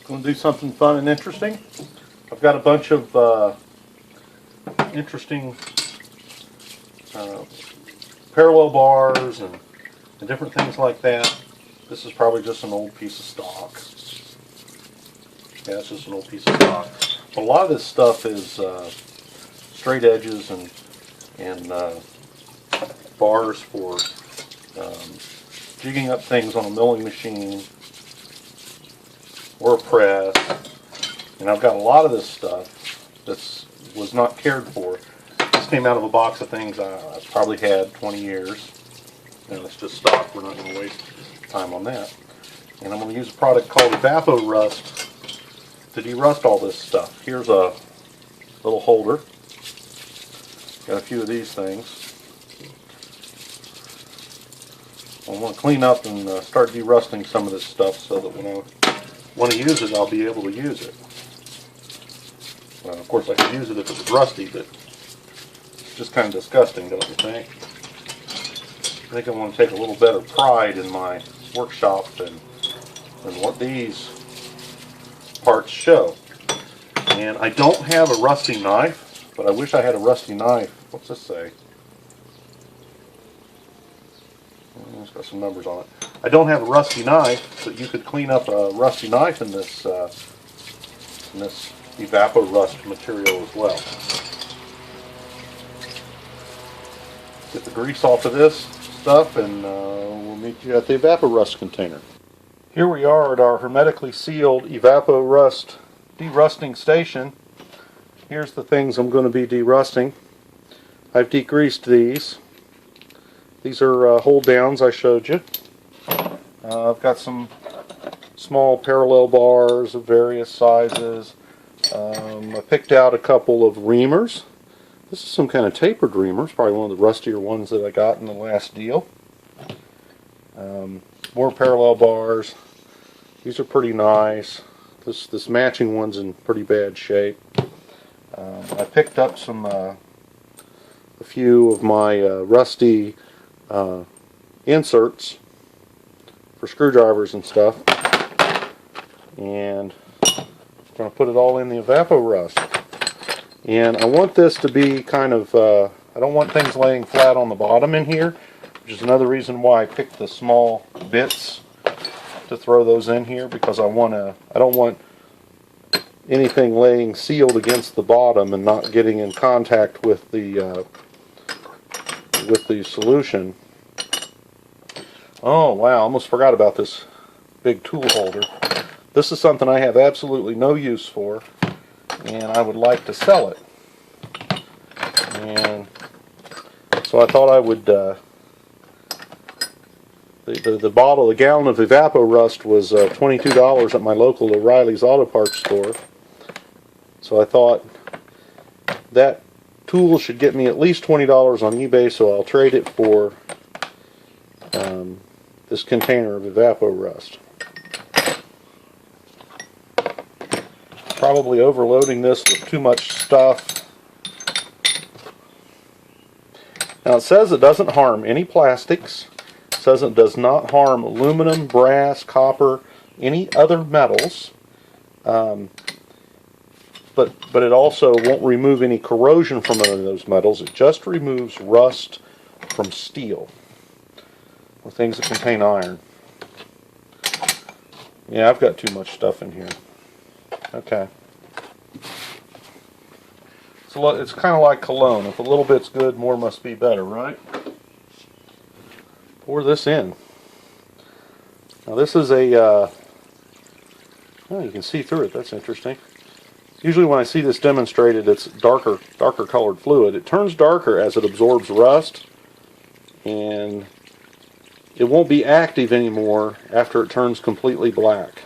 Going to do something fun and interesting. I've got a bunch of interesting parallel bars and different things like that. This is probably just an old piece of stock. Yeah, it's just an old piece of stock. But a lot of this stuff is straight edges and bars for jigging up things on a milling machine or a press. And I've got a lot of this stuff that was not cared for. This came out of a box of things I've probably had 20 years. And it's just stock. We're not going to waste time on that. And I'm going to use a product called Evapo-Rust to derust all this stuff. Here's a little holder. Got a few of these things. I want to clean up and start derusting some of this stuff so that when I want to use it, I'll be able to use it. Well, of course, I could use it if it was rusty, but it's just kind of disgusting, don't you think? I think I want to take a little better pride in my workshop than what these parts show. And I don't have a rusty knife, but I wish I had a rusty knife. What's this say? It's got some numbers on it. I don't have a rusty knife, but you could clean up a rusty knife in this Evapo-Rust material as well. Get the grease off of this stuff, and we'll meet you at the Evapo-Rust container. Here we are at our hermetically sealed Evapo-Rust derusting station. Here's the things I'm going to be derusting. I've degreased these. These are hold downs I showed you. I've got some small parallel bars of various sizes. I picked out a couple of reamers. This is some kind of tapered reamer. It's probably one of the rustier ones that I got in the last deal. More parallel bars. These are pretty nice. This matching one's in pretty bad shape. I picked up a few of my rusty inserts for screwdrivers and stuff, and I'm going to put it all in the Evapo-Rust. And I want this to be kind of, I don't want things laying flat on the bottom in here, which is another reason why I picked the small bits to throw those in here, because I don't want anything laying sealed against the bottom and not getting in contact with the solution. Oh wow, almost forgot about this big tool holder. This is something I have absolutely no use for, and I would like to sell it. And so I thought I would, the gallon of Evapo-Rust was $22 at my local O'Reilly's Auto Parts store. So I thought that tool should get me at least $20 on eBay, so I'll trade it for this container of Evapo-Rust. Probably overloading this with too much stuff. Now it says it doesn't harm any plastics. It says it does not harm aluminum, brass, copper, any other metals. But it also won't remove any corrosion from any of those metals. It just removes rust from steel or things that contain iron. Yeah, I've got too much stuff in here. Okay. So it's kind of like cologne. If a little bit's good, more must be better, right? Pour this in. Now this is a, oh, you can see through it. That's interesting. Usually when I see this demonstrated, it's darker colored fluid. It turns darker as it absorbs rust, and it won't be active anymore after it turns completely black.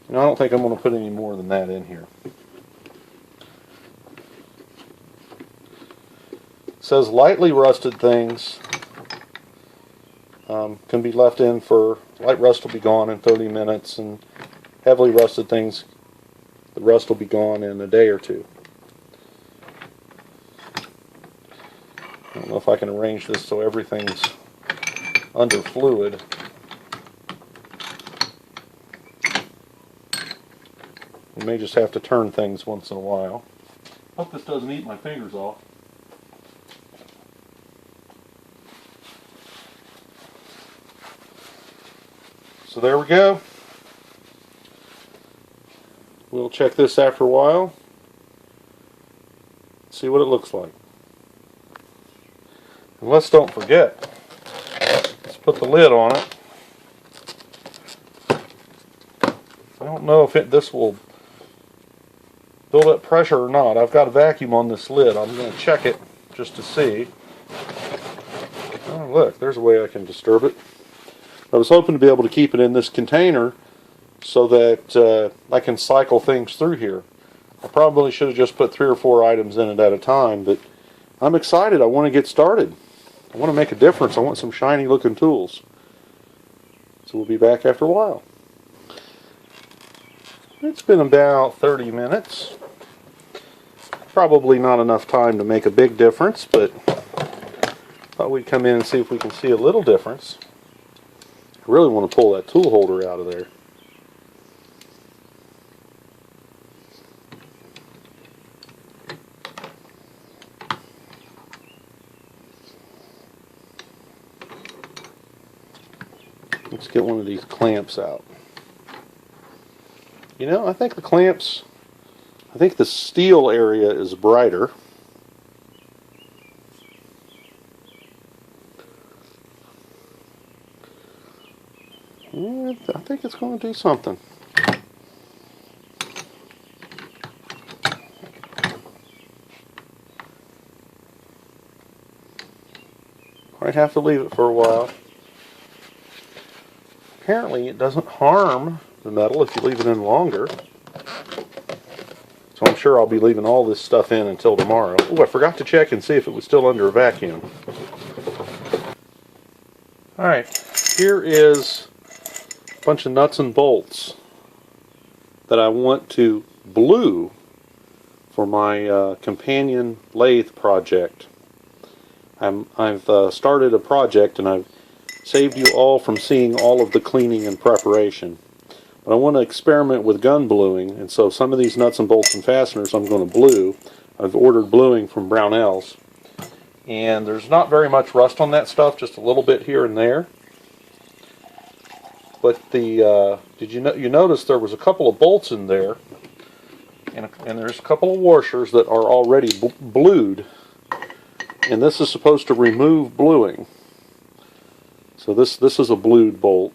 And I don't think I'm going to put any more than that in here. It says lightly rusted things can be left in for, light rust will be gone in 30 minutes, and heavily rusted things, the rust will be gone in a day or two. I don't know if I can arrange this so everything's under fluid. may just have to turn things once in a while. Hope this doesn't eat my fingers off. So there we go. We'll check this after a while. See what it looks like. And let's don't forget, let's put the lid on it. I don't know if this will build up pressure or not. I've got a vacuum on this lid. I'm going to check it just to see. Oh, look, there's a way I can disturb it. I was hoping to be able to keep it in this container so that I can cycle things through here. I probably should have just put 3 or 4 items in it at a time, but I'm excited. I want to get started. I want to make a difference. I want some shiny looking tools. So we'll be back after a while. It's been about 30 minutes. Probably not enough time to make a big difference, but thought we'd come in and see if we can see a little difference. I really want to pull that tool holder out of there. Let's get one of these clamps out. You know, I think the clamps, I think the steel area is brighter. I think it's going to do something. Might have to leave it for a while. Apparently it doesn't harm the metal if you leave it in longer. So I'm sure I'll be leaving all this stuff in until tomorrow. Oh, I forgot to check and see if it was still under a vacuum. Alright, here is a bunch of nuts and bolts that I want to blue for my companion lathe project. I've started a project and I've saved you all from seeing all of the cleaning and preparation. But I want to experiment with gun bluing, and so some of these nuts and bolts and fasteners I'm going to blue. I've ordered bluing from Brownells. And there's not very much rust on that stuff, just a little bit here and there. But did you notice there was a couple of bolts in there, and there's a couple of washers that are already blued, and this is supposed to remove bluing. So this is a blued bolt.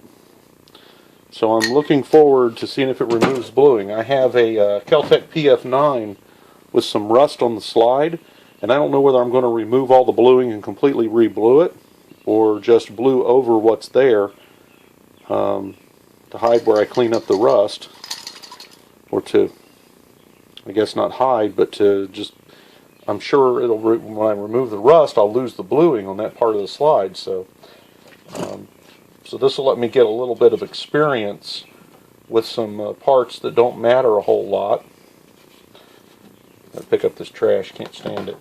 So I'm looking forward to seeing if it removes bluing. I have a Kel-Tec PF9 with some rust on the slide, and I don't know whether I'm going to remove all the bluing and completely re-blue it, or just blue over what's there to hide where I clean up the rust, or to, I guess not hide, but to just, I'm sure it'll when I remove the rust, I'll lose the bluing on that part of the slide. So this will let me get a little bit of experience with some parts that don't matter a whole lot. I'll pick up this trash, can't stand it.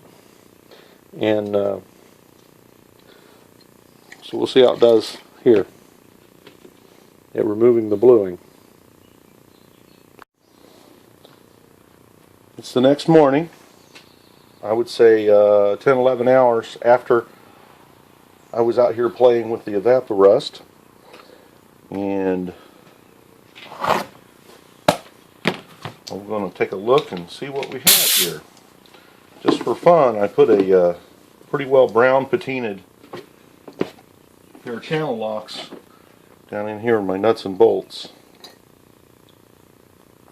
And so we'll see how it does here at removing the bluing. It's the next morning. I would say 10, 11 hours after I was out here playing with the Evapo-Rust. And I'm going to take a look and see what we have here. Just for fun, I put a pretty well brown patinaed pair of channel locks down in here in my nuts and bolts.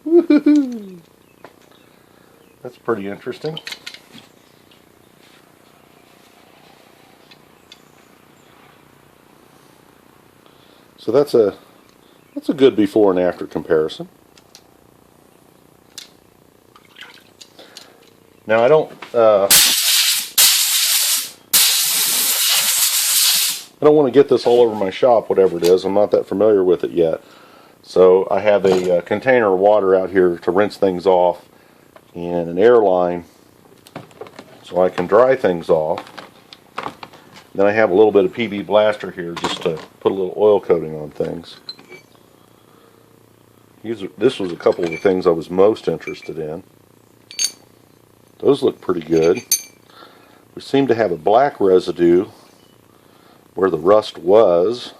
Woohoo! That's pretty interesting. So that's a good before and after comparison. Now I don't want to get this all over my shop, whatever it is. I'm not that familiar with it yet. So I have a container of water out here to rinse things off, and an air line so I can dry things off. Then I have a little bit of PB Blaster here just to put a little oil coating on things. This was a couple of the things I was most interested in. Those look pretty good. We seem to have a black residue where the rust was.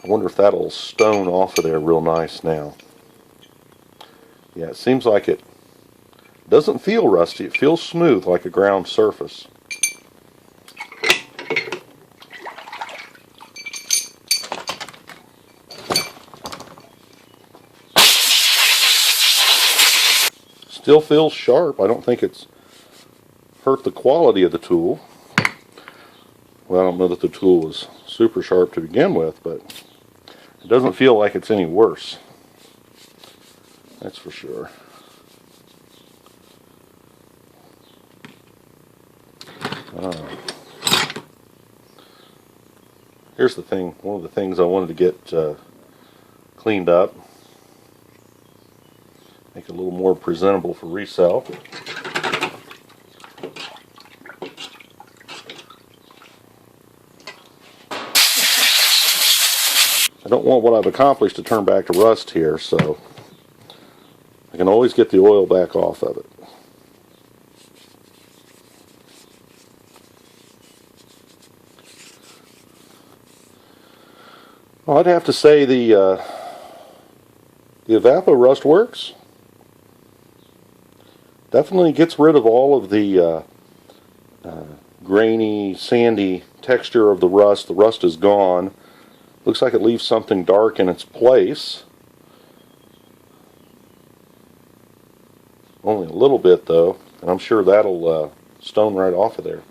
I wonder if that'll stone off of there real nice now. Yeah, it seems like it doesn't feel rusty. It feels smooth like a ground surface. Still feels sharp. I don't think it's hurt the quality of the tool. Well, I don't know that the tool was super sharp to begin with, but it doesn't feel like it's any worse. That's for sure. Here's the thing. One of the things I wanted to get cleaned up. Make it a little more presentable for resale. I don't want what I've accomplished to turn back to rust here, so I can always get the oil back off of it. Well, I'd have to say the Evapo-Rust works. Definitely gets rid of all of the grainy, sandy texture of the rust. The rust is gone. Looks like it leaves something dark in its place. Only a little bit though, and I'm sure that'll stone right off of there.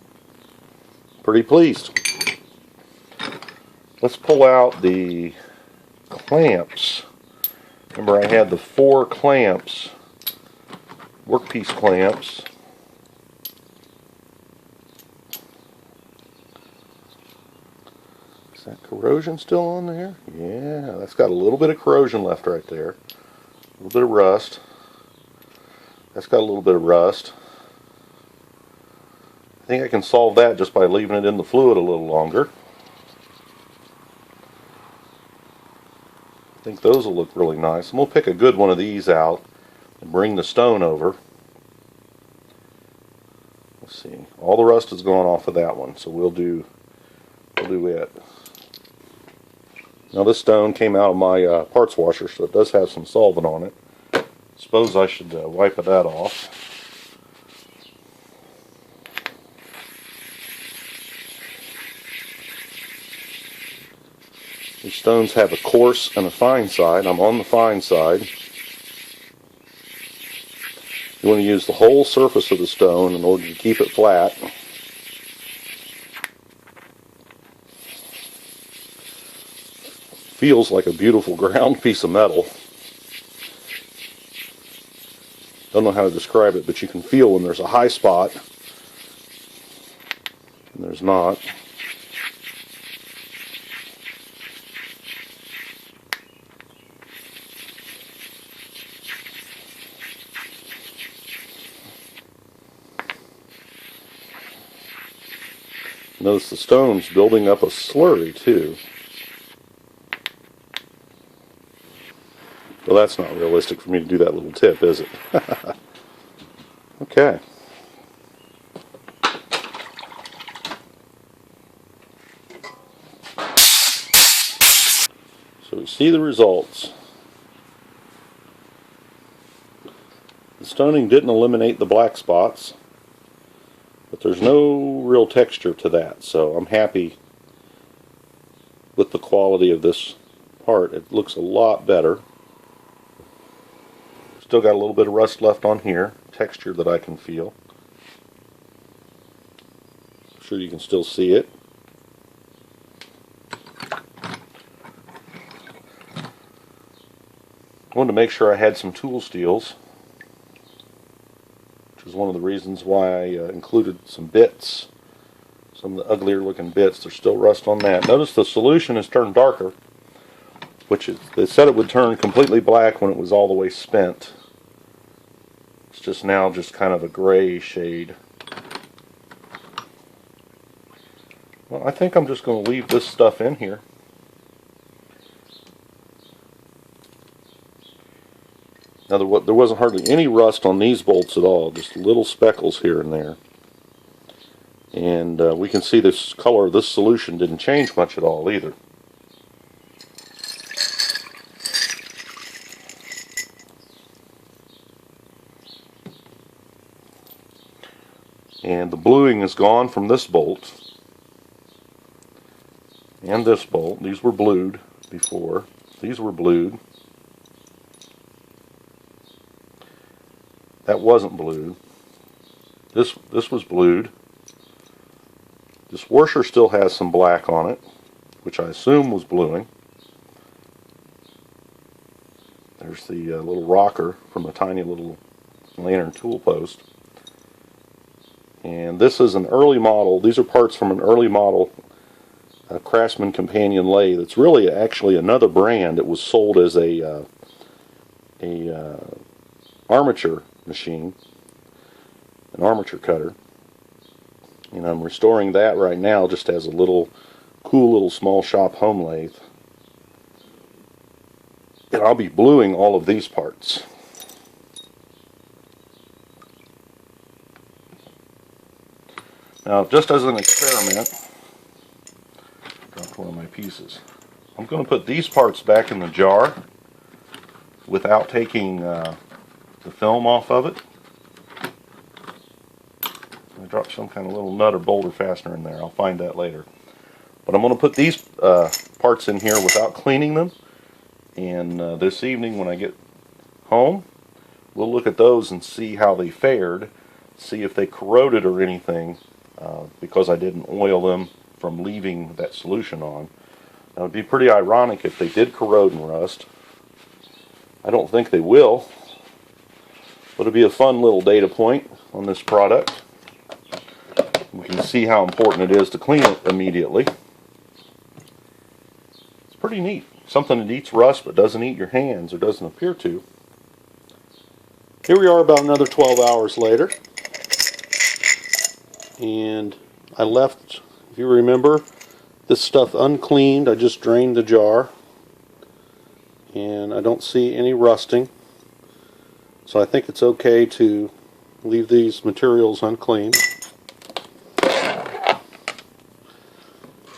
Pretty pleased. Let's pull out the clamps. Remember, I had the 4 clamps, workpiece clamps. Is that corrosion still on there? Yeah, that's got a little bit of corrosion left right there. A little bit of rust. That's got a little bit of rust. I think I can solve that just by leaving it in the fluid a little longer. I think those will look really nice. And we'll pick a good one of these out and bring the stone over. Let's see. All the rust is gone off of that one, so we'll do it. Now this stone came out of my parts washer, so it does have some solvent on it. Suppose I should wipe that off. These stones have a coarse and a fine side. I'm on the fine side. You want to use the whole surface of the stone in order to keep it flat. Feels like a beautiful ground piece of metal. Don't know how to describe it, but you can feel when there's a high spot and there's not. Notice the stone's building up a slurry too. Well, that's not realistic for me to do that little tip, is it? Okay. So we see the results. The stoning didn't eliminate the black spots, but there's no real texture to that, so I'm happy with the quality of this part. It looks a lot better. Still got a little bit of rust left on here, texture that I can feel. I'm sure you can still see it. I wanted to make sure I had some tool steels, which was one of the reasons why I included some bits. Some of the uglier looking bits, there's still rust on that. Notice the solution has turned darker, which they said it would turn completely black when it was all the way spent. It's just now just kind of a gray shade. Well, I think I'm just going to leave this stuff in here. Now there wasn't hardly any rust on these bolts at all, just little speckles here and there. And we can see this color of this solution didn't change much at all either. And the bluing is gone from this bolt and this bolt. These were blued before. These were blued. That wasn't blued. This was blued. This washer still has some black on it, which I assume was bluing. There's the little rocker from a tiny little lantern tool post. And this is an early model. These are parts from an early model Craftsman companion lathe. It's really actually another brand. It was sold as a armature machine, an armature cutter. And I'm restoring that right now just as a little cool little small shop home lathe. And I'll be bluing all of these parts. Now, just as an experiment, dropped one of my pieces. I'm going to put these parts back in the jar without taking the film off of it. I dropped some kind of little nut or boulder fastener in there. I'll find that later. But I'm going to put these parts in here without cleaning them. And this evening when I get home, we'll look at those and see how they fared. See if they corroded or anything because I didn't oil them from leaving that solution on. Now, it would be pretty ironic if they did corrode and rust. I don't think they will. But it'll be a fun little data point on this product. We can see how important it is to clean it immediately. It's pretty neat. Something that eats rust but doesn't eat your hands, or doesn't appear to. Here we are about another 12 hours later. And I left, if you remember, this stuff uncleaned. I just drained the jar. And I don't see any rusting. So I think it's okay to leave these materials uncleaned.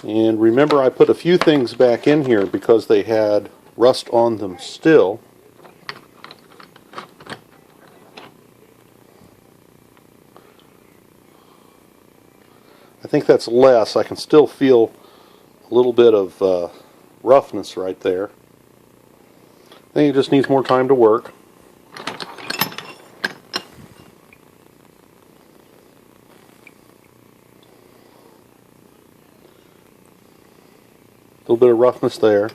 And remember, I put a few things back in here because they had rust on them still. I think that's less. I can still feel a little bit of roughness right there. I think it just needs more time to work. A little bit of roughness there.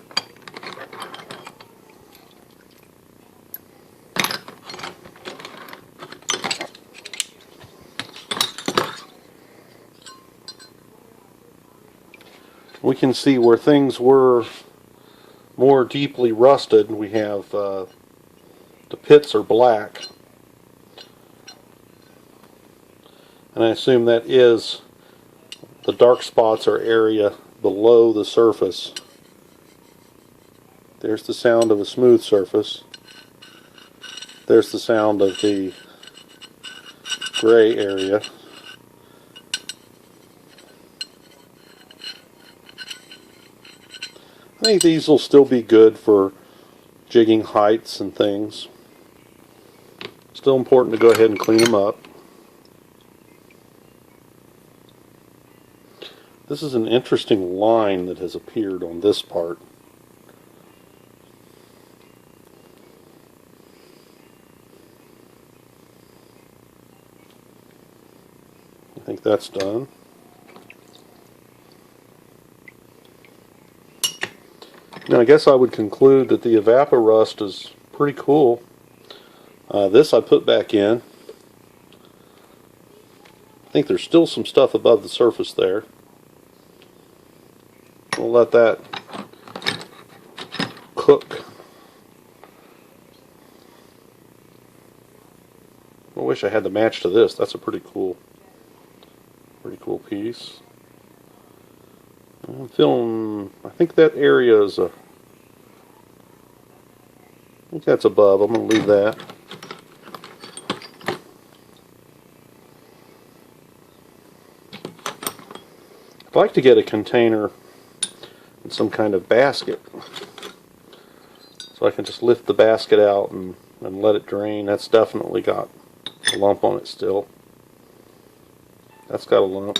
We can see where things were more deeply rusted. We have the pits are black, and I assume that is the dark spots or area below the surface. There's the sound of a smooth surface. There's the sound of the gray area. I think these will still be good for jigging heights and things. Still important to go ahead and clean them up. This is an interesting line that has appeared on this part. I think that's done. Now, I guess I would conclude that the Evapo-Rust is pretty cool. This I put back in. I think there's still some stuff above the surface there. We'll let that cook. I wish I had the match to this. That's a pretty cool piece. I'm feeling, I think that area is a think that's above. I'm going to leave that. I'd like to get a container in some kind of basket, so I can just lift the basket out and let it drain. That's definitely got a lump on it still. That's got a lump.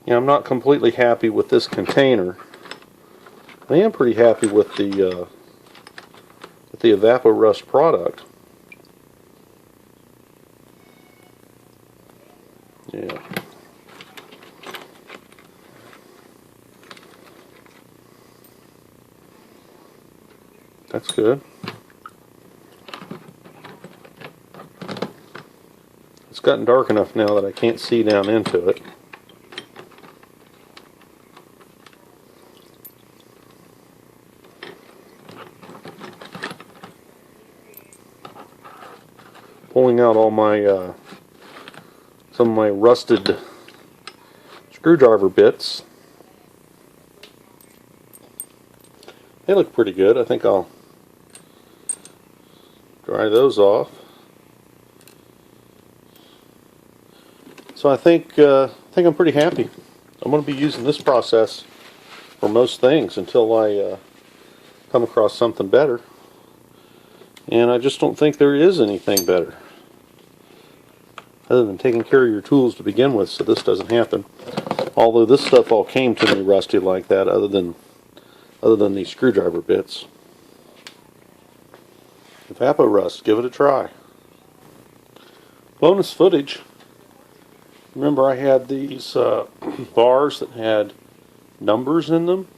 Yeah, I'm not completely happy with this container. I am pretty happy with the Evapo-Rust product. Yeah. That's good. It's gotten dark enough now that I can't see down into it. Pulling out all my some of my rusted screwdriver bits. They look pretty good. I think I'll dry those off. So I think I'm pretty happy. I'm going to be using this process for most things until I come across something better. And I just don't think there is anything better other than taking care of your tools to begin with, so this doesn't happen. Although this stuff all came to me rusty like that, other than these screwdriver bits. Evapo-Rust, give it a try. Bonus footage. Remember I had these bars that had numbers in them?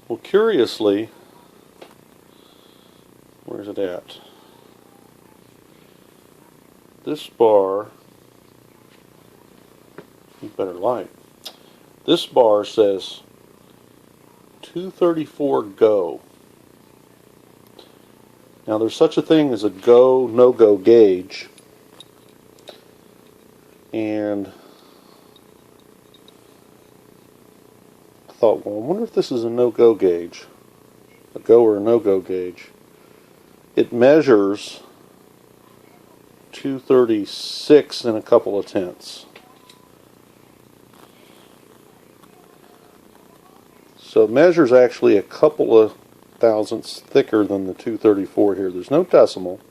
Well, curiously, where's it at? This bar, need better light. This bar says 234 go. Now there's such a thing as a go, no-go gauge. And I thought, well, I wonder if this is a no-go gauge. A go or a no-go gauge. It measures 236 and a couple of tenths. So it measures actually a couple of thousandths thicker than the 234 here. There's no decimal,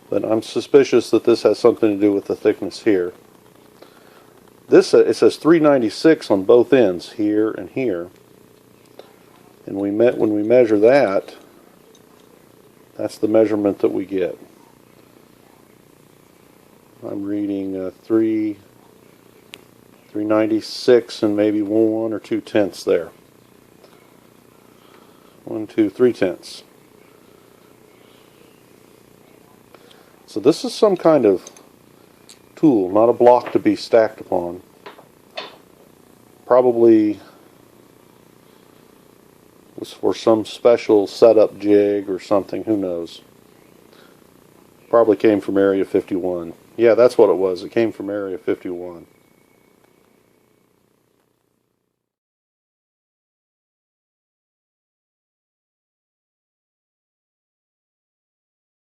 but I'm suspicious that this has something to do with the thickness here. This it says 396 on both ends, here and here. And when we measure that, that's the measurement that we get. I'm reading 396 and maybe 1 or 2 tenths there. 1, 2, 3 tenths. So this is some kind of tool, not a block to be stacked upon. Probably was for some special setup jig or something, who knows. Probably came from Area 51. Yeah, that's what it was. It came from Area 51.